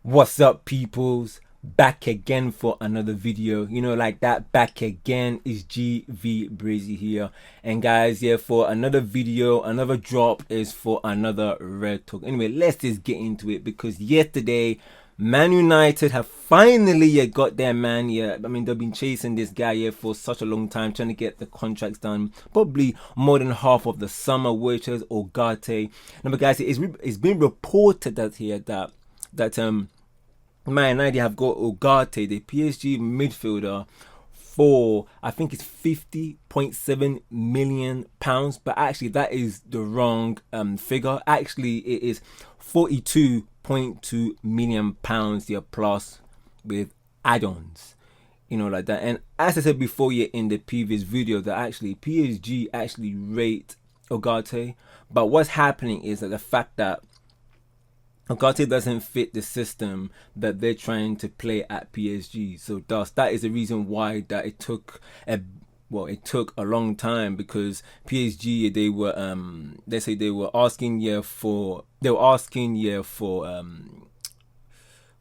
What's up, peoples? Back again for another video. Like that, back again is GVBrazy here. And guys, yeah, for another video, another drop is for another red talk. Anyway, let's just get into it, because yesterday Man United have finally got their man. I mean, they've been chasing this guy for such a long time, trying to get the contracts done, probably more than half of the summer, which is Urgate. Now, guys, it's been reported that Man United have got Urgate, the PSG midfielder, for I think it's £50.7 million, but actually that is the wrong figure. Actually, it is £42.2 million, plus with add-ons, like that. And as I said before, in the previous video, that actually PSG actually rate Urgate, but what's happening is that the fact that Urgate doesn't fit the system that they're trying to play at PSG. So thus, that is the reason why that it took a long time, because PSG, they were asking for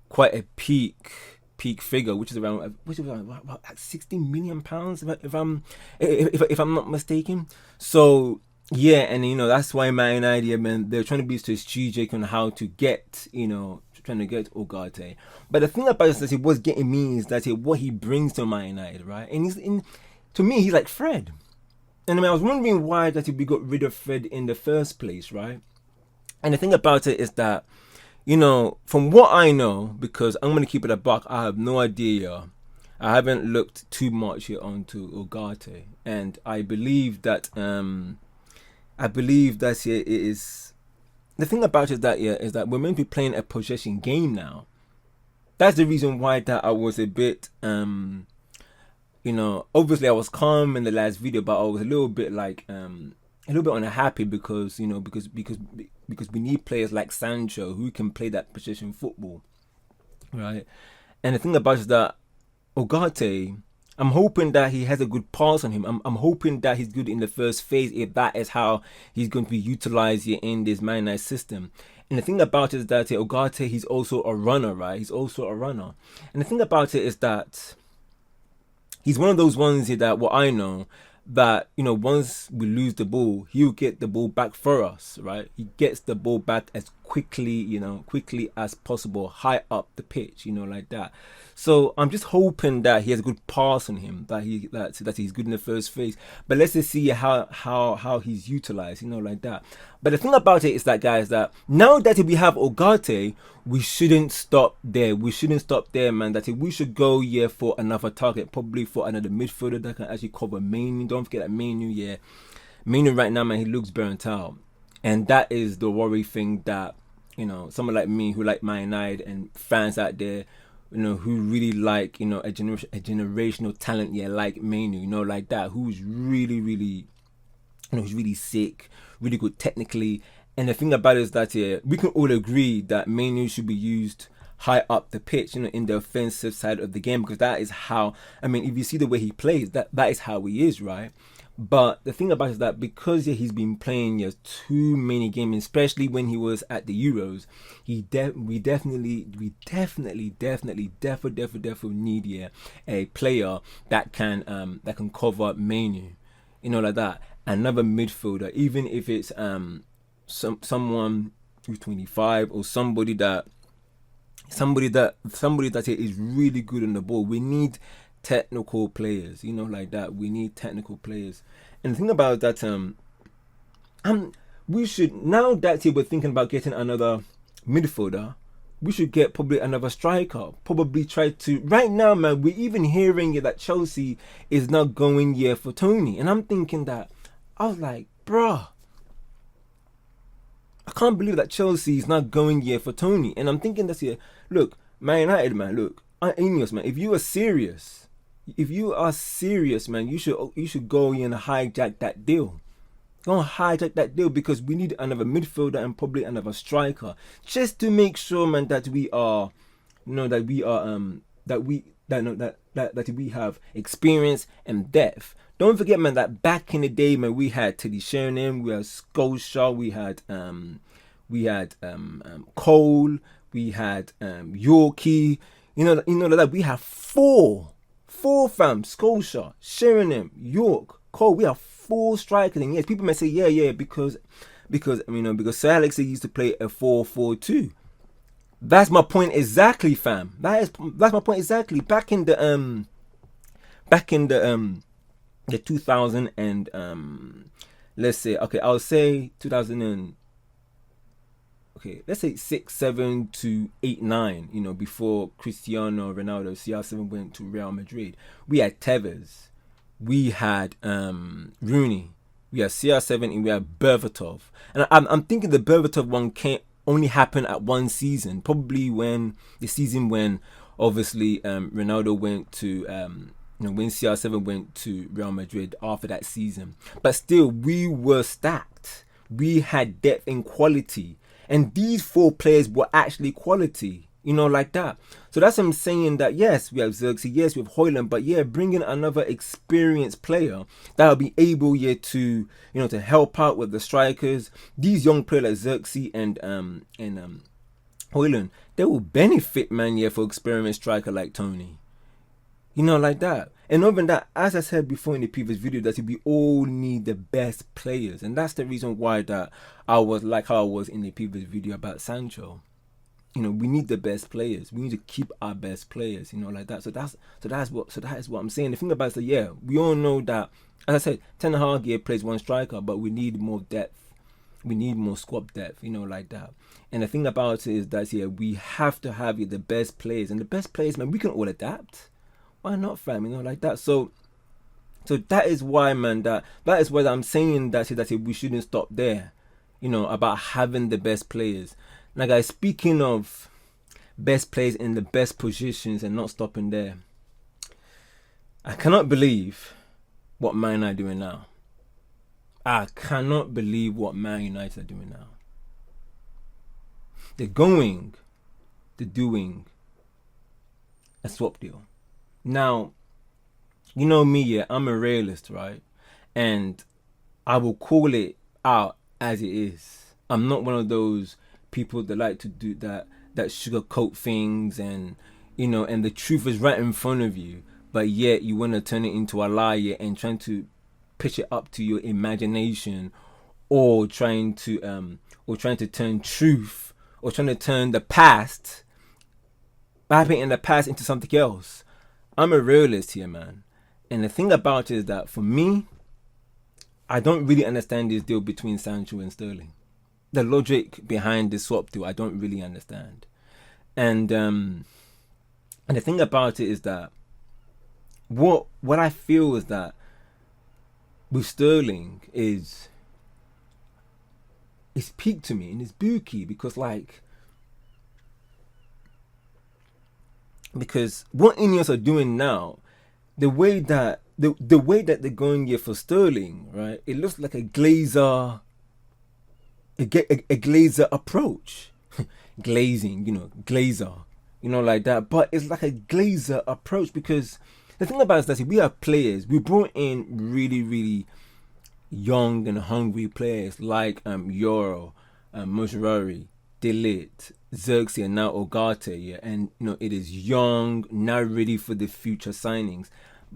quite a peak figure, which is around like £60 million, if I'm not mistaken. So yeah, and that's why Man United, man, they're trying to be strategic on how to get, trying to get Urgate. But the thing about it is that what's getting me is that what he brings to Man United, right? And to me, he's like Fred. And I mean, I was wondering why that we got rid of Fred in the first place, right? And the thing about it is that, from what I know, because I'm gonna keep it a buck, I have no idea. I haven't looked too much here onto Urgate, and I believe that it is, the thing about it is that we're meant to be playing a possession game now. That's the reason why that I was a bit obviously I was calm in the last video, but I was a little bit unhappy, because because we need players like Sancho who can play that possession football, right? And the thing about it is that Urgate, I'm hoping that he has a good pass on him. I'm hoping that he's good in the first phase, if that is how he's going to be utilized here in this Man United system. And the thing about it is that Urgate, he's also a runner, right? He's also a runner. And the thing about it is that he's one of those ones here that, what I know, that once we lose the ball, he'll get the ball back for us, right? He gets the ball back as quickly as possible, high up the pitch, like that. So I'm just hoping that he has a good pass on him, that he's good in the first phase. But let's just see how he's utilized, like that. But the thing about it is that, guys, that now that we have Urgate, we shouldn't stop there. We shouldn't stop there, man. That we should go for another target, probably for another midfielder that can actually cover Manu. Don't forget that Manu, Manu right now, man, he looks burnt out, and that is the worry thing, that someone like me, who like Man United, and fans out there, who really like, a generational talent, like Manu, like that, who's really, who's really sick, really good technically. And the thing about it is that we can all agree that Manu should be used high up the pitch, in the offensive side of the game, because that is how, I mean, if you see the way he plays, that is how he is, right? But the thing about it is that because he's been playing too many games, especially when he was at the Euros, we definitely need a player that can cover Manu, like that. Another midfielder, even if it's someone who's 25, or somebody that is really good on the ball. We need technical players, like that. We need technical players. And the thing about that, we should, now that we're thinking about getting another midfielder, we should get probably another striker. Probably try to, right now, man, we're even hearing that Chelsea is not going for Tony. And I'm thinking that, I was like, bruh, I can't believe that Chelsea is not going for Tony. And I'm thinking that look, Man United, man, look, Ineos, man, if you are serious, man, you should go and hijack that deal. Go and hijack that deal, because we need another midfielder and probably another striker, just to make sure, man, that we are, that we have experience and depth. Don't forget, man, that back in the day, man, we had Teddy Sheringham, we had Solskjaer, we had Cole, we had Yorkie, like that. We have four fam, Scotia, Sheringham, York, Cole. We have 4 strikers, and yes, people may say yeah, because Sir Alex used to play a 4-4-2. That's my point exactly, fam. That's my point exactly. Back in the 2000 and let's say, okay, I'll say 2000 and, okay, let's say 6, 7 to 8, 9. Before Cristiano Ronaldo CR7 went to Real Madrid, we had Tevez, we had Rooney, we had CR7, and we had Berbatov. And I'm thinking the Berbatov one can't only happen at one season, probably when the season when obviously Ronaldo went to when CR7 went to Real Madrid after that season. But still, we were stacked. We had depth and quality, and these 4 players were actually quality, like that. So that's what I'm saying, that yes, we have Xerxes, yes, we have Højlund, but yeah, bringing another experienced player that will be able to to help out with the strikers. These young players like Xerxes and Højlund, they will benefit, man, for experienced striker like Tony. Like that. And other than that, as I said before in the previous video, that we all need the best players. And that's the reason why that I was like how I was in the previous video about Sancho. We need the best players. We need to keep our best players, like that. So that is what I'm saying. The thing about it is that, yeah, we all know that, as I said, Ten Hag plays 1 striker, but we need more depth. We need more squad depth, like that. And the thing about it is that, yeah, we have to have the best players. And the best players, man, we can all adapt. Why not, fam? Like that. So that is why, man, that is why I'm saying that we shouldn't stop there, about having the best players. Now, guys, speaking of best players in the best positions and not stopping there, I cannot believe what Man United are doing now. I cannot believe what Man United are doing now. They're doing a swap deal. Now, you know me, yeah, I'm a realist, right? And I will call it out as it is. I'm not one of those people that like to do that sugarcoat things, and and the truth is right in front of you, but yet you want to turn it into a lie, and trying to pitch it up to your imagination, or trying to turn truth, or trying to turn the past, in the past into something else. I'm a realist here, man. And the thing about it is that, for me, I don't really understand this deal between Sancho and Sterling. The logic behind this swap deal, I don't really understand. And the thing about it is that what I feel is that with Sterling is peak to me, and it's booky, because what Ineos are doing now, the way that they're going here for Sterling, right? It looks like a Glazer approach. Glazing, Glazer, like that. But it's like a Glazer approach, because the thing about it is that we have players. We brought in really, really young and hungry players like Euro, Mojrari, Delit, Xerxes, and now Urgate, yeah. And it is young, now ready for the future signings.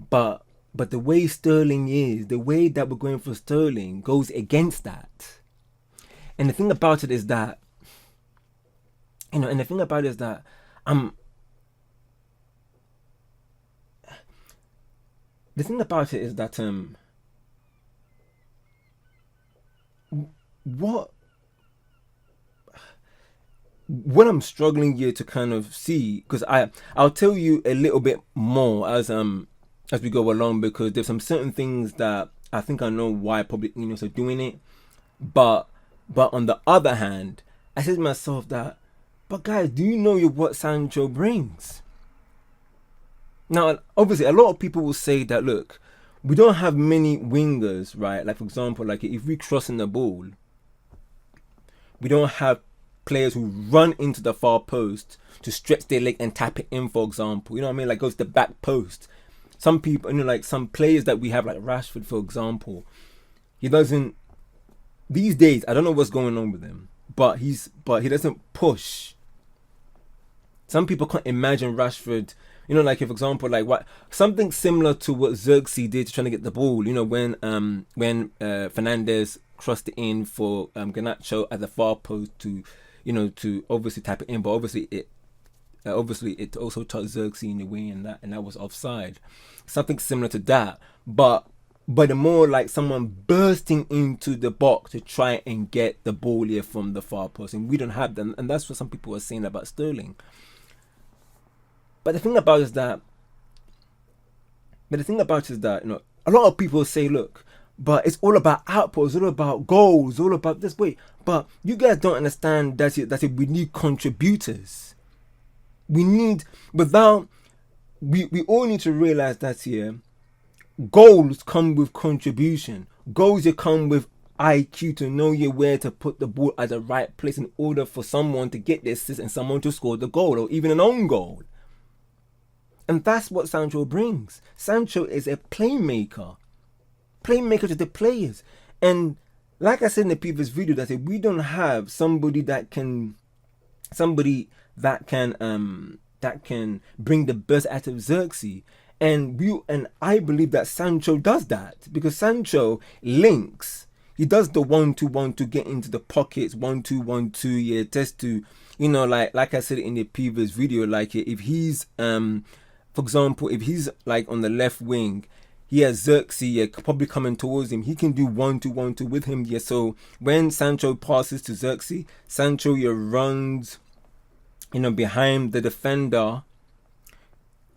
But the way Sterling is, the way that we're going for Sterling goes against that. And the thing about it is that, the thing about it is that what I'm struggling here to kind of see, because I'll tell you a little bit more as we go along, because there's some certain things that I think I know why probably are doing it, but on the other hand, I said to myself that, but guys, do you know what Sancho brings? Now, obviously, a lot of people will say that, look, we don't have many wingers, right? Like, for example, like if we cross in the ball, we don't have players who run into the far post to stretch their leg and tap it in, for example. You know what I mean? Like, goes to the back post. Some people, like some players that we have, like Rashford, for example, he doesn't. These days, I don't know what's going on with him, but he doesn't push Some people can't imagine Rashford, you know, like, for example, like what something similar to what Xerxes did to trying to get the ball. You know, when Fernandez crossed it in for Garnacho at the far post to, you know, to obviously tap it in, but obviously it also touched Xerxes in the wing, and that was offside. Something similar to that, but the more like someone bursting into the box to try and get the ball here from the far post, and we don't have them, and that's what some people are saying about Sterling. But the thing about it is that, you know, a lot of people say, look, but it's all about output, it's all about goals, it's all about this. Wait, but you guys don't understand that we need contributors. We all need to realize that here, goals come with contribution. Goals come with IQ to know where to put the ball at the right place in order for someone to get the assist and someone to score the goal, or even an own goal. And that's what Sancho brings. Sancho is a playmaker to the players. And like I said in the previous video, that if we don't have somebody that can bring the best out of Xerxes, and I believe that Sancho does that, because Sancho links. He does the 1-2-1 to get into the pockets, 1-2-1-2, yeah, just to, you know, like I said in the previous video, like if he's for example, if he's like on the left wing, he has Xerxes probably coming towards him. He can do 1-2-1-2 with him. Yeah, so when Sancho passes to Xerxes, Sancho runs, you know, behind the defender,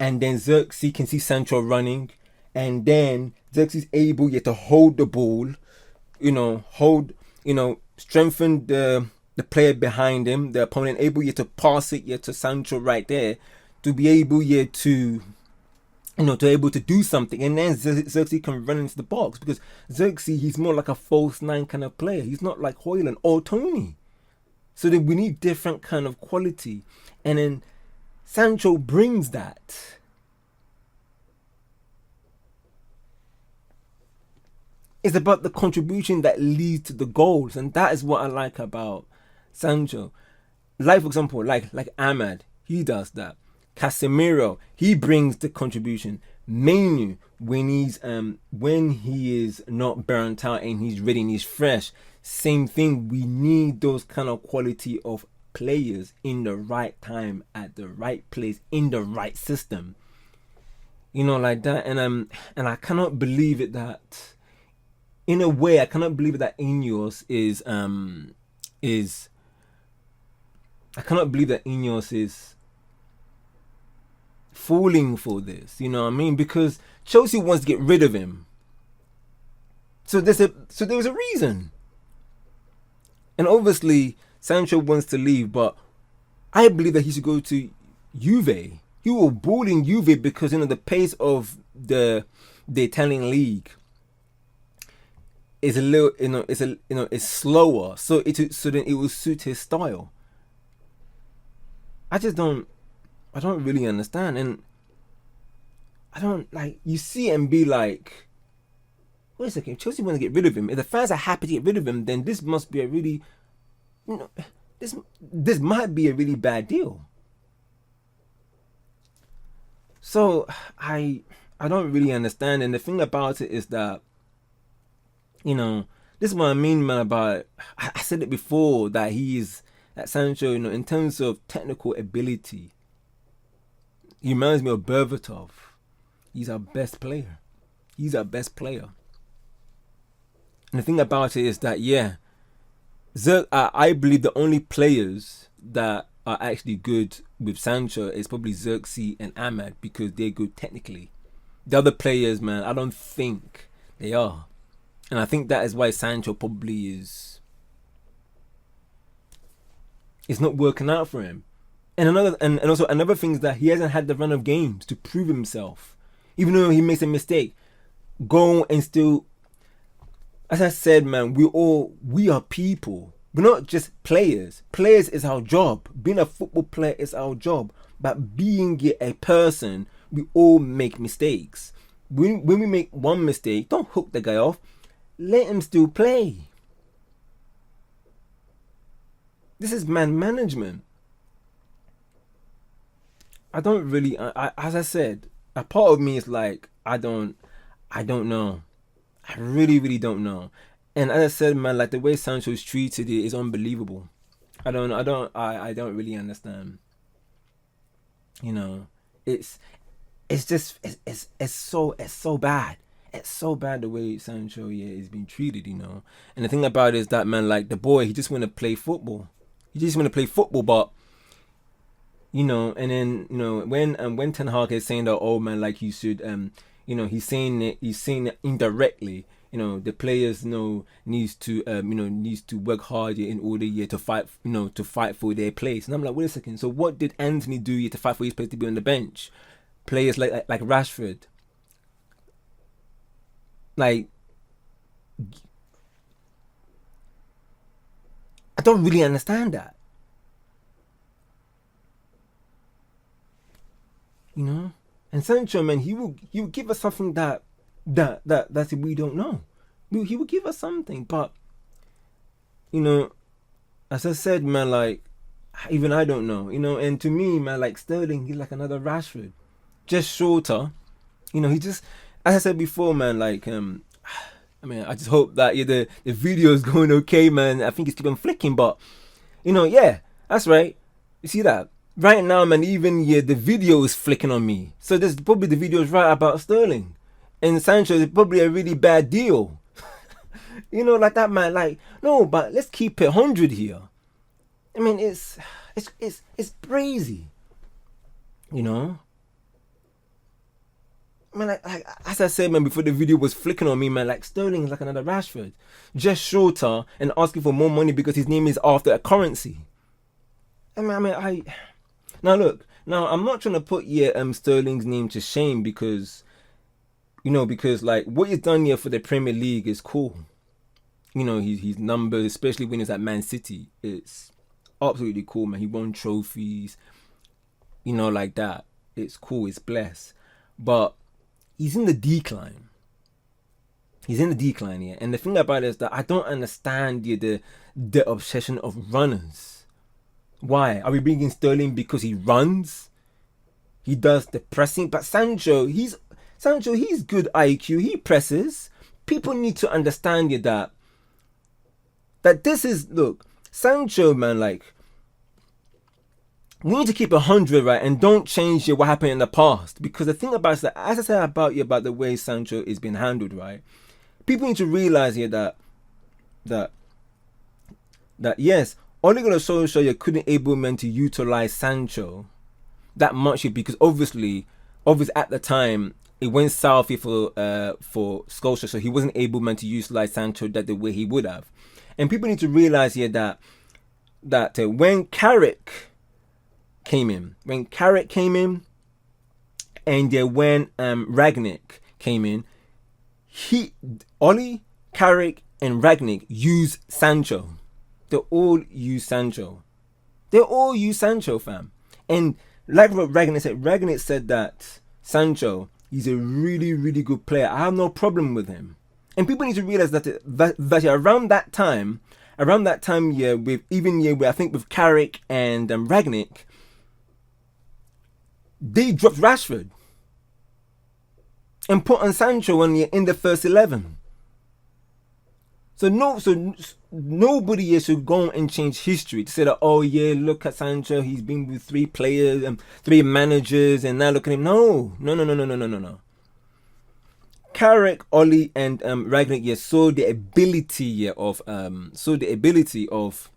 and then Xerxes can see Sancho running, and then Xerxes able to hold the ball, strengthen the player behind him, the opponent, able to pass it to Sancho right there, to be able to do something, and then Xerxes can run into the box, because Xerxes, he's more like a false nine kind of player. He's not like Højlund or Tony. So then we need different kind of quality, and then Sancho brings that. It's about the contribution that leads to the goals, and that is what I like about Sancho. Like, for example, like Ahmad, he does that. Casemiro, he brings the contribution. Menu, when he is not burnt out and he's ready and he's fresh. Same thing. We need those kind of quality of players in the right time, at the right place, in the right system. You know, like that. And I cannot believe it that, in a way, I cannot believe that Ineos is falling for this, you know what I mean? Because Chelsea wants to get rid of him. So there was a reason. And obviously Sancho wants to leave, but I believe that he should go to Juve. He will ball in Juve, because the pace of the Italian league is a little, it's slower, so then it will suit his style. I don't really understand, and I don't like, you see and be like, wait a second, Chelsea want to get rid of him. If the fans are happy to get rid of him, then this must be a really, this might be a really bad deal. So I don't really understand, and the thing about it is that, this is what I mean, man, about, I said it before, that Sancho, in terms of technical ability, he reminds me of Berbatov. He's our best player. And the thing about it is that, I believe the only players that are actually good with Sancho is probably Xerxes and Ahmad, because they're good technically. The other players, man, I don't think they are. And I think that is why Sancho probably is. It's not working out for him. And also another thing is that he hasn't had the run of games to prove himself. Even though he makes a mistake, go and still. As I said, man, we are people. We're not just players. Players is our job. Being a football player is our job. But being a person, we all make mistakes. When we make one mistake, don't hook the guy off. Let him still play. This is man management. I don't really. As I said, a part of me is like, I don't know. I really, really don't know. And as I said, man, like the way Sancho's treated it is unbelievable. I don't really understand. You know, it's it's so bad. It's so bad the way Sancho is being treated. And the thing about it is that, man, like the boy, he just want to play football. He just want to play football, but and then when Ten Hag is saying that, oh man, like you should he's saying it indirectly. The players needs to work harder in order to fight to fight for their place. And I'm like, wait a second. So what did Anthony do to fight for his place to be on the bench? Players like Rashford, like, I don't really understand that. And Sancho, man, he will give us something that we don't know. He will give us something, but as I said, man, like even I don't know. And to me, man, like Sterling, he's like another Rashford, just shorter. He just, as I said before, man, like I mean, I just hope that the video is going okay, man. I think it's keep on flicking, but yeah, that's right. You see that? Right now, man, even the video is flicking on me. So there's probably the video is right about Sterling. And Sancho is probably a really bad deal. Like that, man. Like, no, but let's keep it 100 here. I mean, it's Brazy. Man, like as I said, man, before the video was flicking on me, man, like Sterling is like another Rashford, just shorter and asking for more money because his name is after a currency. Now look, I'm not trying to put Sterling's name to shame because like what he's done here for the Premier League is cool. His numbers, especially when he's at Man City, it's absolutely cool, man. He won trophies, like that. It's cool, it's blessed, but he's in the decline. He's in the decline here, and the thing about it is that I don't understand the obsession of runners. Why are we bringing Sterling because he runs? He does the pressing, but Sancho, he's good IQ. He presses. People need to understand that this is, look, Sancho, man, like we need to keep 100, right, and don't change what happened in the past. Because the thing about it is that, as I said about the way Sancho is being handled, right, people need to realize here that yes, Ole Gunnar Solskjaer couldn't able man to utilize Sancho that much here because obviously at the time it went south here for Solskjaer, so he wasn't able man to utilize Sancho the way he would have. And people need to realize here that when Carrick came in, and when Ragnick came in, Oli, Carrick, and Ragnick used Sancho. They all use Sancho. Fam. And like what Ragnick said that Sancho, he's a really, really good player. I have no problem with him. And people need to realize that around that time, yeah, with I think with Carrick and Ragnick, they dropped Rashford and put on Sancho in the first 11. So nobody should go and change history to say that, oh yeah, look at Sancho, he's been with 3 players and 3 managers, and now look at him. No. Carrick, Oli, and Ragnick saw the ability of of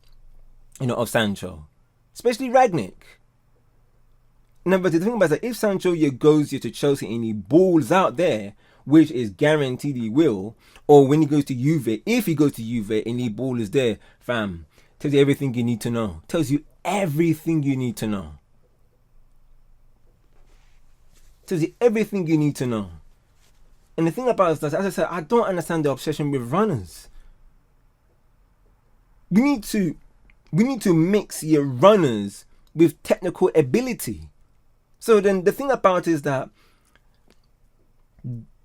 Sancho, especially Ragnick. Now, but the thing about it, if Sancho goes to Chelsea and he balls out there, which is guaranteed he will, or when he goes to Juve, if he goes to Juve and he balls there, fam, tells you everything you need to know. And the thing about it is that, as I said, I don't understand the obsession with runners. We need to mix your runners with technical ability. So then the thing about it is that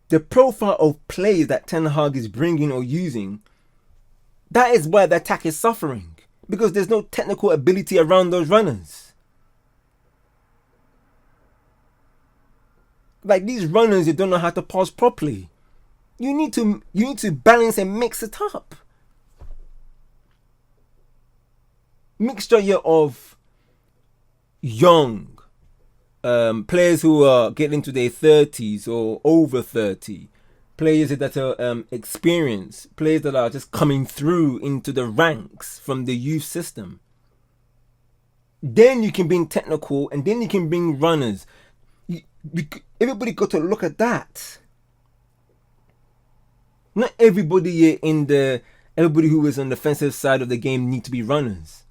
the profile of plays that Ten Hag is bringing or using, that is why the attack is suffering. Because there's no technical ability around those runners. Like these runners, you don't know how to pass properly. You need to balance and mix it up. Mixture of young players who are getting into their 30s or over 30, players that are experienced, players that are just coming through into the ranks from the youth system. Then you can bring technical, and then you can bring runners. Everybody got to look at that. Not everybody everybody who is on the defensive side of the game need to be runners.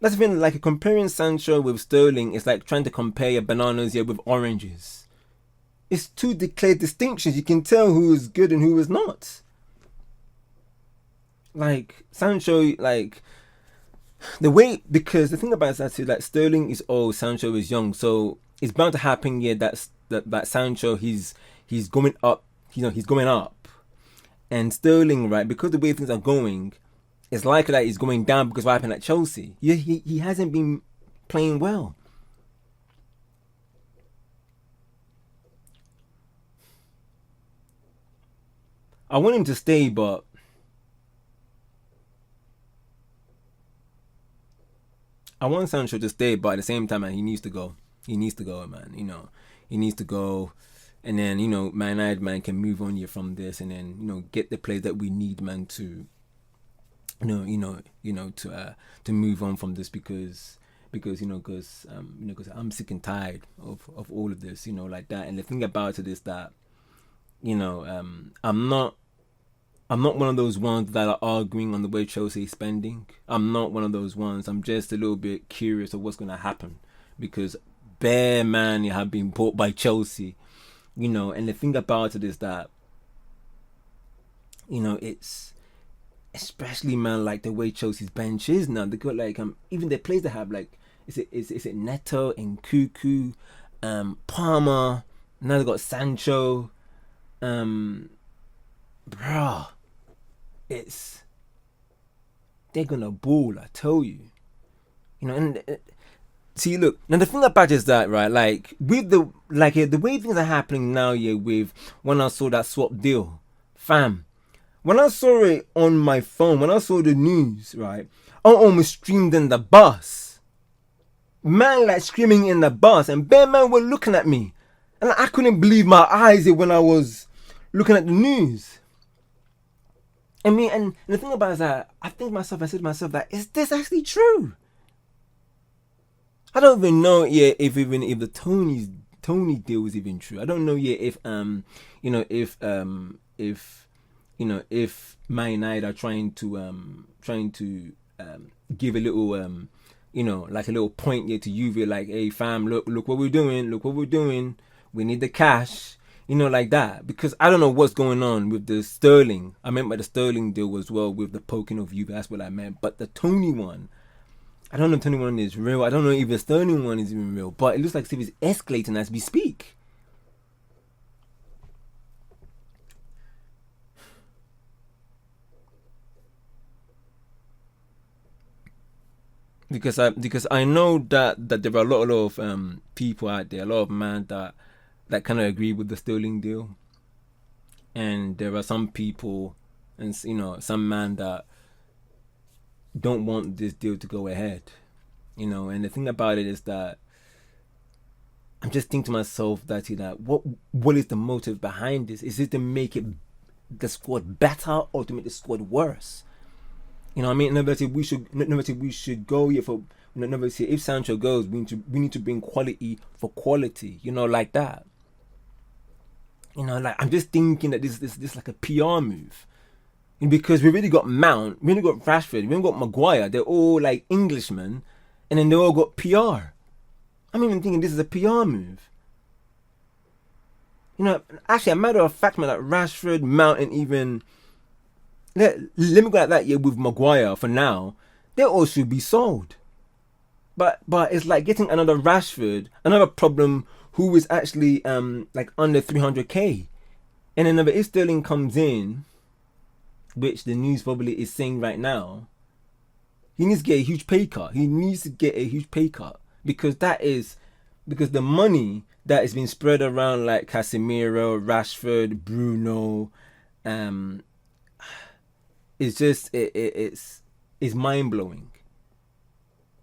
That's even like comparing Sancho with Sterling. It's like trying to compare bananas here with oranges. It's two declared distinctions. You can tell who is good and who is not. Like Sancho, like the way, because the thing about it is that like Sterling is old, Sancho is young, so it's bound to happen. Yeah, that Sancho he's going up. He's going up, and Sterling, right, because the way things are going, it's likely that he's going down because of what happened at Chelsea. Yeah, he hasn't been playing well. I want him to stay, but I want Sancho to stay, but at the same time, man, he needs to go. He needs to go, man. He needs to go, and then Man United, man, can move on here from this, and then get the players that we need, man, to to move on from this because I'm sick and tired of all of this, like that. And the thing about it is that I'm not one of those ones that are arguing on the way Chelsea is spending. I'm not one of those ones. I'm just a little bit curious of what's going to happen because bare man have been bought by Chelsea, and the thing about it is that it's especially, man, like the way Chelsea's bench is now. They got like even the players they have, like is it Neto and Cuckoo, Palmer. Now they got Sancho, bruh. They're gonna ball, I tell you. And see, look, now the thing about it is that, right, like with the way things are happening now, yeah, with when I saw that swap deal, fam. When I saw it on my phone, when I saw the news, right, I almost screamed in the bus. Man, like screaming in the bus, and bare man were looking at me, and I couldn't believe my eyes when I was looking at the news. And the thing about it is that I said to myself that, is this actually true? I don't even know yet if the Tony deal is even true. I don't know yet if if Man United are trying to give a little like a little point here to Juve, like, hey fam, look what we're doing, we need the cash, like that, because I don't know what's going on with the Sterling. I meant by the Sterling deal as well, with the poking of Juve, that's what I meant. But the Tony one, I don't know if Tony one is real. I don't know if the Sterling one is even real, but it looks like it's escalating as we speak. Because I know that there are a lot of people out there, a lot of men that kind of agree with the Sterling deal, and there are some people and some men that don't want this deal to go ahead, and the thing about it is that I'm just thinking to myself that what is the motive behind this? Is it to make the squad better or to make the squad worse? I mean, never say we should go here for. Never say if Sancho goes, we need to bring quality for quality. Like that. Like I'm just thinking that this is like a PR move, because we already got Mount, we already got Rashford, we already got Maguire. They're all like Englishmen, and then they all got PR. I'm even thinking this is a PR move. Actually, a matter of fact, man, like Rashford, Mount, and even. Let me go at that, yeah, with Maguire for now. They all should be sold. But it's like getting another Rashford, another problem who is actually like under 300k. And then if Sterling comes in, which the news probably is saying right now, he needs to get a huge pay cut. Because the money that has been spread around like Casemiro, Rashford, Bruno, it's just it's mind blowing.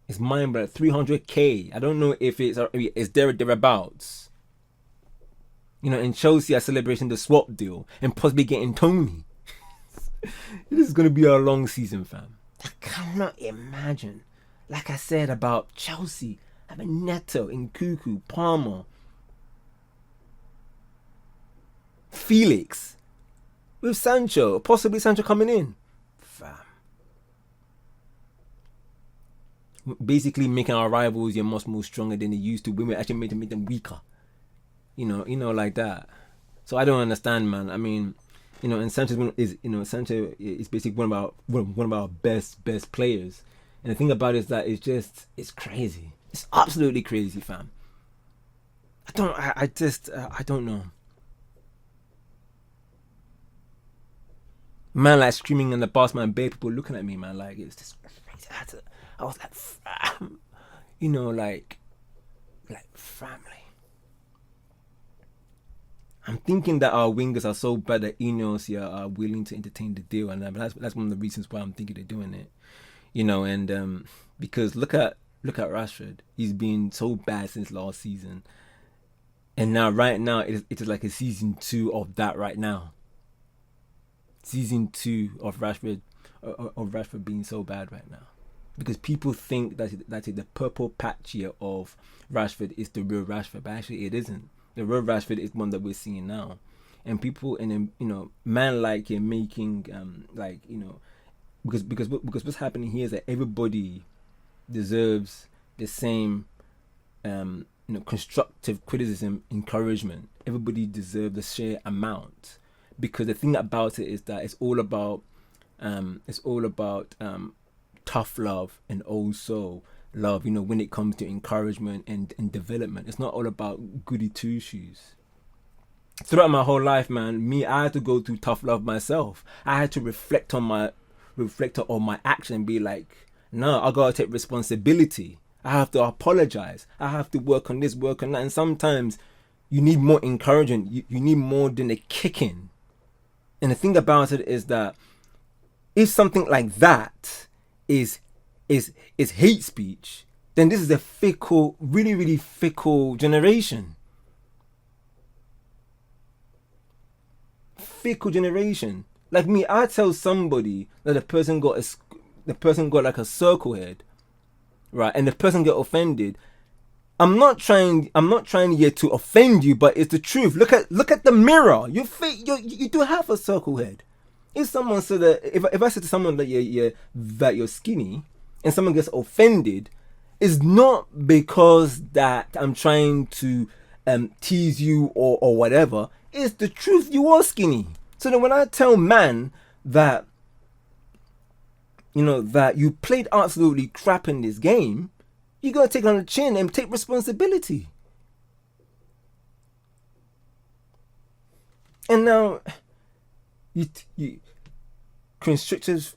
It's mind blowing. 300k. I don't know if it's thereabouts. You know, in Chelsea are celebrating the swap deal and possibly getting Tony. This is gonna be a long season, fam. I cannot imagine. Like I said about Chelsea, having Neto, Nkuku, Palmer, Felix, with Sancho, possibly Sancho coming in. Fam. Basically making our rivals much more stronger than they used to. When we actually made them weaker. You know, like that. So I don't understand, man. I mean, you know, and Sancho is basically one of our best players. And the thing about it is that it's crazy. It's absolutely crazy, fam. I don't know. Man, like screaming in the bus, man, bare people looking at me, man, like it's just crazy. I was like, fam, you know, like family. I'm thinking that our wingers are so bad that Ineos here are willing to entertain the deal, and that's one of the reasons why I'm thinking they're doing it. You know, and because look at Rashford, he's been so bad since last season, and now right now it is like a season 2 of that right now. Season 2 of Rashford being so bad right now, because people think that the purple patch here of Rashford is the real Rashford, but actually it isn't. The real Rashford is one that we're seeing now, and people, and then, you know, man, like you're making like, you know, because what's happening here is that everybody deserves the same you know, constructive criticism, encouragement. Everybody deserves the same amount, because the thing about it is that it's all about tough love and also love, you know, when it comes to encouragement and development. It's not all about goody two shoes. Throughout my whole life, man, I had to go through tough love myself. I had to reflect on my action and be like, no, I gotta take responsibility. I have to apologize. I have to work on this, work on that. And sometimes you need more encouragement. You need more than a kicking. And the thing about it is that if something like that is hate speech, then this is a fickle, really, really fickle generation. Fickle generation. Like me, I tell somebody that the person got like a circle head, right, and the person get offended. I'm not trying yet to offend you, but it's the truth. Look at the mirror. You do have a circle head. If someone said that, if I said to someone that you're skinny, and someone gets offended, it's not because that I'm trying to tease you or whatever. It's the truth. You are skinny. So then when I tell man that, you know, that you played absolutely crap in this game, you gotta take it on the chin and take responsibility. And now, you constructive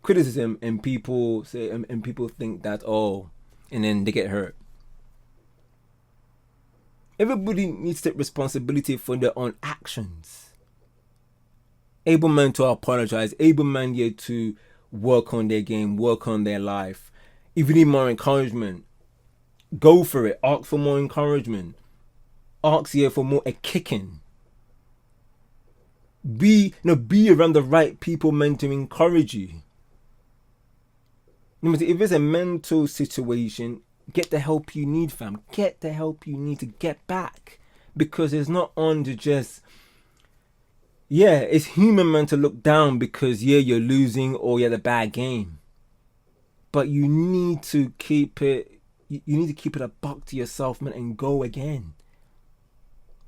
criticism, and people say, and people think that, oh, and then they get hurt. Everybody needs to take responsibility for their own actions. Able men to apologize, able men here to work on their game, work on their life. If you need more encouragement, go for it. Ask for more encouragement. Ask here for more a kicking. Be around the right people meant to encourage you. If it's a mental situation, get the help you need, fam. Get the help you need to get back. Because it's not on to just, it's human, man, to look down because, you're losing or you had a bad game. But you need to keep it, a buck to yourself, man, and go again.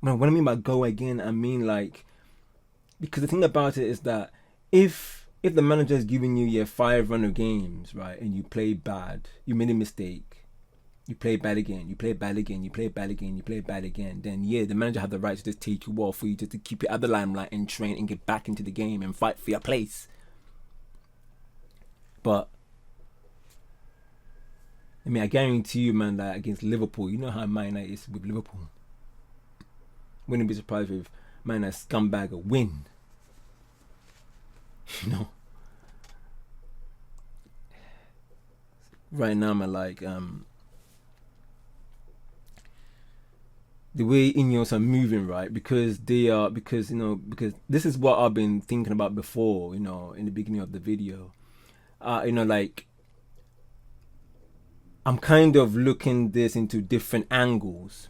Man, what I mean by go again, I mean like, because the thing about it is that if the manager is giving you 5 run of games, right, and you play bad, you made a mistake, you play bad again, you play bad again, you play bad again, you play bad again, then the manager have the right to just take you off for you just to keep you at the limelight and train and get back into the game and fight for your place. But I mean, I guarantee you, man, that against Liverpool, you know how Man United is with Liverpool. Wouldn't be surprised if Man United scumbag a win. You know. Right now, man, like the way Ineos are moving, right? Because because this is what I've been thinking about before, in the beginning of the video. Like, I'm kind of looking this into different angles,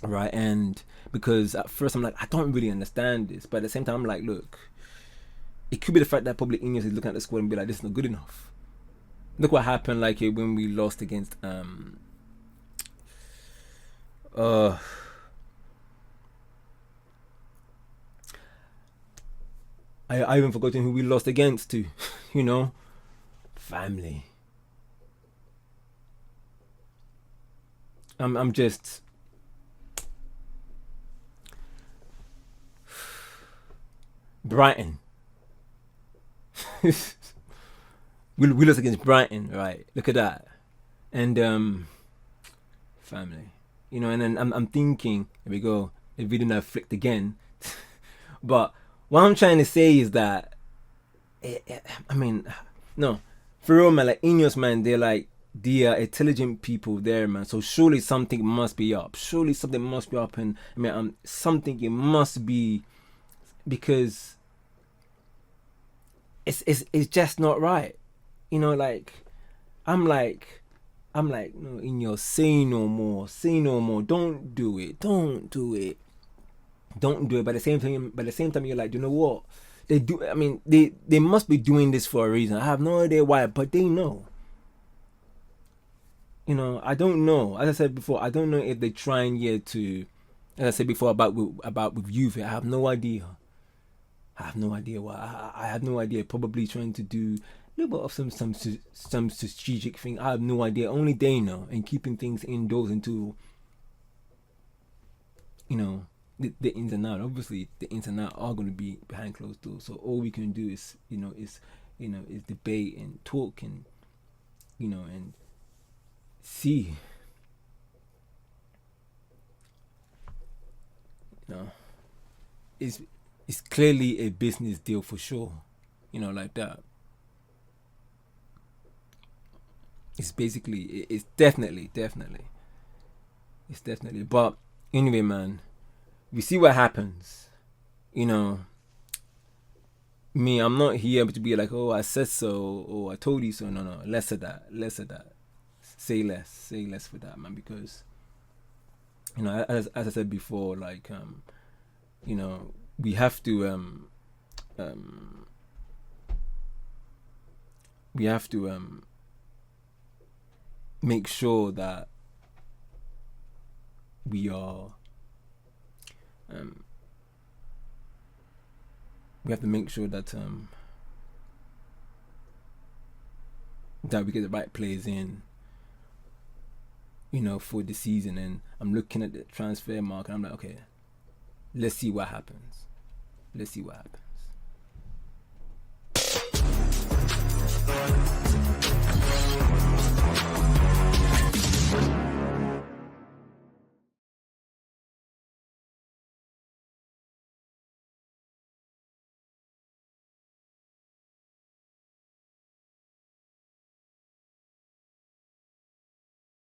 right? And because at first I'm like, I don't really understand this, but at the same time I'm like, look, it could be the fact that probably Ineos is looking at the squad and be like, this is not good enough. Look what happened, like, when we lost against I even forgotten who we lost against to, family. I'm just Brighton. we lost against Brighton, right? Look at that. And family. And then I'm thinking, here we go, the video now flicked again. But what I'm trying to say is that no, for real, man, like Ineos, man, they are intelligent people there, man. So surely something must be up. Surely something must be up, and something it must be, because it's just not right. Like I'm like, no, Ineos, say no more. Don't do it. But at the same time, you're like, you know what? They do. I mean, they must be doing this for a reason. I have no idea why, but they know. I don't know. As I said before, I don't know if they're trying to, as I said before about with youth. I have no idea. I have no idea why. I have no idea. Probably trying to do a little bit of some strategic thing. I have no idea. Only they know. And keeping things indoors until, the ins and outs. Obviously, the ins and outs are going to be behind closed doors. So all we can do is debate and talk and and see. It's clearly a business deal for sure. Like that. It's basically, it's definitely. But anyway, man, we see what happens. Me, I'm not here to be like, oh, I said so, or I told you so. No, less of that. Say less for that, man, because as I said before, like we have to make sure that we are we have to make sure that that we get the right players in, for the season. And I'm looking at the transfer market and I'm like, okay, let's see what happens.